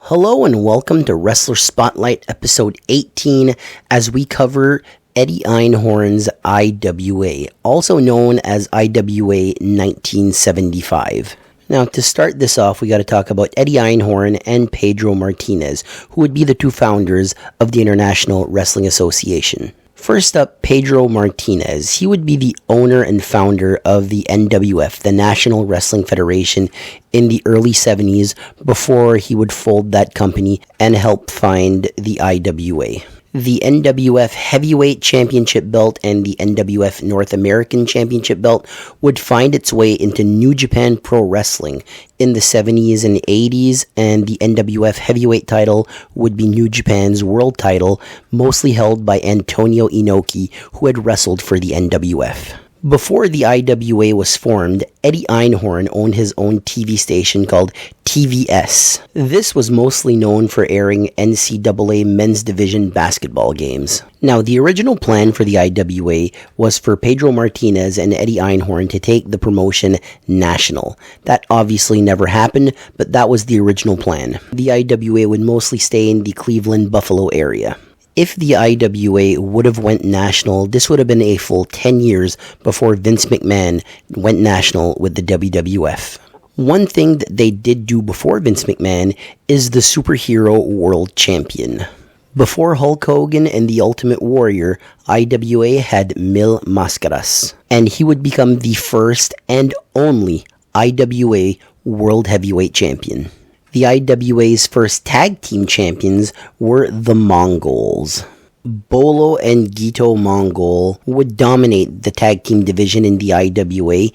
Hello and welcome to Wrestler Spotlight episode 18 as we cover Eddie Einhorn's IWA, also known as IWA 1975. Now, to start this off, we got to talk about Eddie Einhorn and Pedro Martinez, who would be the two founders of the International Wrestling Association. First up, Pedro Martinez. He would be the owner and founder of the NWF, the National Wrestling Federation, in the early 70s before he would fold that company and help find the IWA. The NWF Heavyweight Championship belt and the NWF North American Championship belt would find its way into New Japan Pro Wrestling in the 70s and 80s, and the NWF Heavyweight title would be New Japan's world title, mostly held by Antonio Inoki, who had wrestled for the NWF. Before the IWA was formed, Eddie Einhorn owned his own TV station called TVS. This was mostly known for airing NCAA men's division basketball games. Now, the original plan for the IWA was for Pedro Martinez and Eddie Einhorn to take the promotion national. That obviously never happened, but that was the original plan. The IWA would mostly stay in the Cleveland-Buffalo area. If the IWA would have went national, this would have been a full 10 years before Vince McMahon went national with the WWF. One thing that they did do before Vince McMahon is the Superhero World Champion. Before Hulk Hogan and the Ultimate Warrior, IWA had Mil Máscaras, and he would become the first and only IWA World Heavyweight Champion. The IWA's first tag team champions were the Mongols. Bolo and Gito Mongol would dominate the tag team division in the IWA.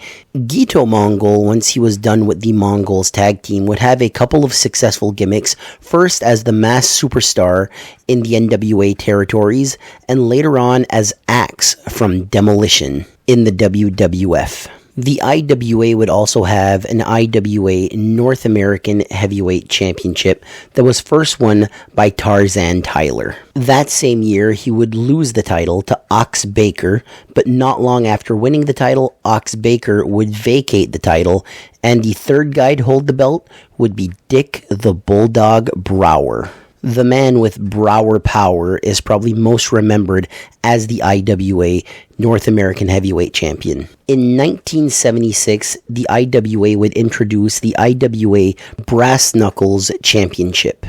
Gito Mongol, once he was done with the Mongols tag team, would have a couple of successful gimmicks, first as the mass superstar in the NWA territories, and later on as Axe from Demolition in the WWF. The IWA would also have an IWA North American Heavyweight Championship that was first won by Tarzan Tyler. That same year, he would lose the title to Ox Baker, but not long after winning the title, Ox Baker would vacate the title, and the third guy to hold the belt would be Dick the Bulldog Brower. The man with Brower power is probably most remembered as the IWA North American Heavyweight Champion. In 1976, the IWA would introduce the IWA Brass Knuckles Championship.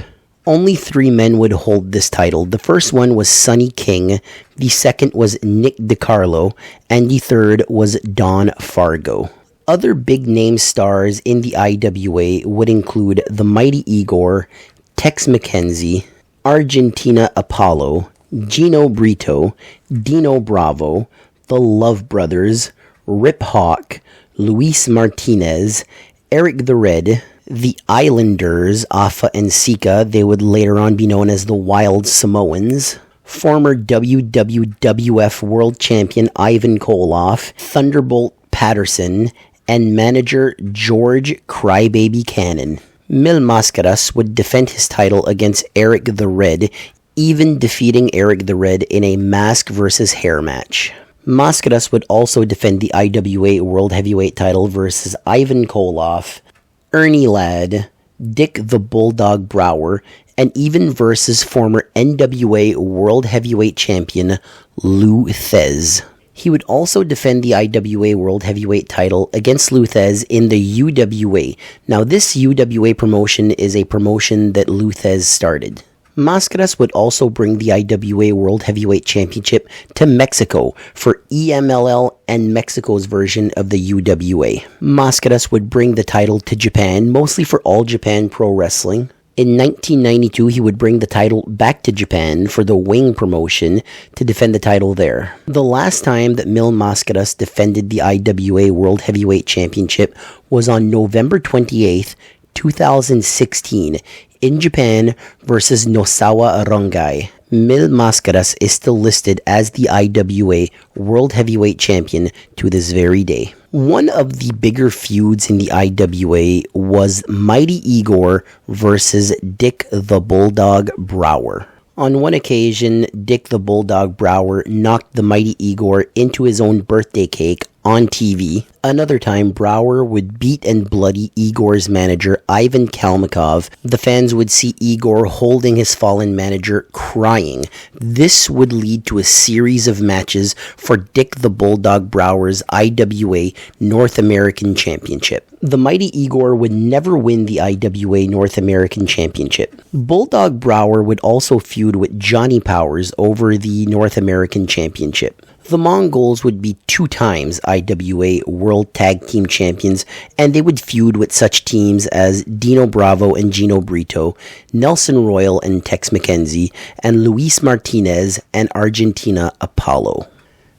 Only 3 men would hold this title. The first one was Sonny King, the second was Nick DiCarlo, and the third was Don Fargo. Other big-name stars in the IWA would include the Mighty Igor, Tex McKenzie, Argentina Apollo, Gino Brito, Dino Bravo, the Love Brothers, Rip Hawk, Luis Martinez, Eric the Red, the Islanders, Afa and Sika, they would later on be known as the Wild Samoans, former WWF World Champion Ivan Koloff, Thunderbolt Patterson, and manager George Crybaby Cannon. Mil Máscaras would defend his title against Eric the Red, even defeating Eric the Red in a mask versus hair match. Máscaras would also defend the IWA World Heavyweight title versus Ivan Koloff, Ernie Ladd, Dick the Bulldog Brower, and even versus former NWA World Heavyweight Champion Lou Thesz. He would also defend the IWA World Heavyweight title against Lou Thesz in the UWA. Now, this UWA promotion is a promotion that Lou Thesz started. Máscaras would also bring the IWA World Heavyweight Championship to Mexico for EMLL and Mexico's version of the UWA. Máscaras would bring the title to Japan, mostly for All Japan Pro Wrestling. In 1992, he would bring the title back to Japan for the Wing promotion to defend the title there. The last time that Mil Máscaras defended the IWA World Heavyweight Championship was on November 28th, 2016, in Japan versus Nosawa Rongai. Mil Máscaras is still listed as the IWA World Heavyweight Champion to this very day. One of the bigger feuds in the IWA was Mighty Igor versus Dick the Bulldog Brower. On one occasion, Dick the Bulldog Brower knocked the Mighty Igor into his own birthday cake on TV. Another time, Brower would beat and bloody Igor's manager, Ivan Kalmykov. The fans would see Igor holding his fallen manager, crying. This would lead to a series of matches for Dick the Bulldog Brower's IWA North American Championship. The mighty Igor would never win the IWA North American Championship. Bulldog Brower would also feud with Johnny Powers over the North American Championship. The Mongols would be 2 times IWA World Tag Team Champions, and they would feud with such teams as Dino Bravo and Gino Brito, Nelson Royal and Tex McKenzie, and Luis Martinez and Argentina Apollo.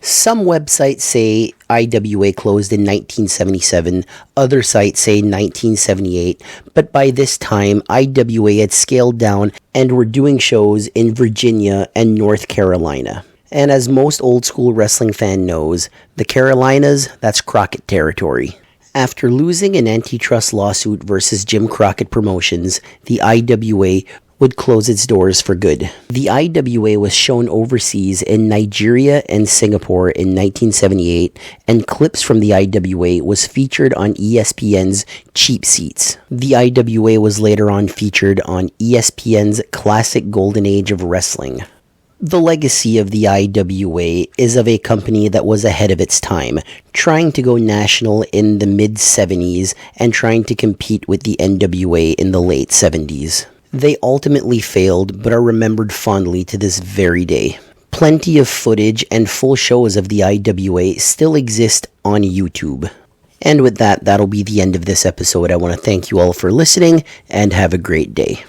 Some websites say IWA closed in 1977, other sites say 1978, but by this time, IWA had scaled down and were doing shows in Virginia and North Carolina. And as most old school wrestling fan knows, the Carolinas, that's Crockett territory. After losing an antitrust lawsuit versus Jim Crockett Promotions, the IWA would close its doors for good. The IWA was shown overseas in Nigeria and Singapore in 1978, and clips from the IWA was featured on ESPN's Cheap Seats. The IWA was later on featured on ESPN's Classic Golden Age of Wrestling. The legacy of the IWA is of a company that was ahead of its time, trying to go national in the mid-70s and trying to compete with the NWA in the late 70s. They ultimately failed, but are remembered fondly to this very day. Plenty of footage and full shows of the IWA still exist on YouTube. And with that, that'll be the end of this episode. I want to thank you all for listening, and have a great day.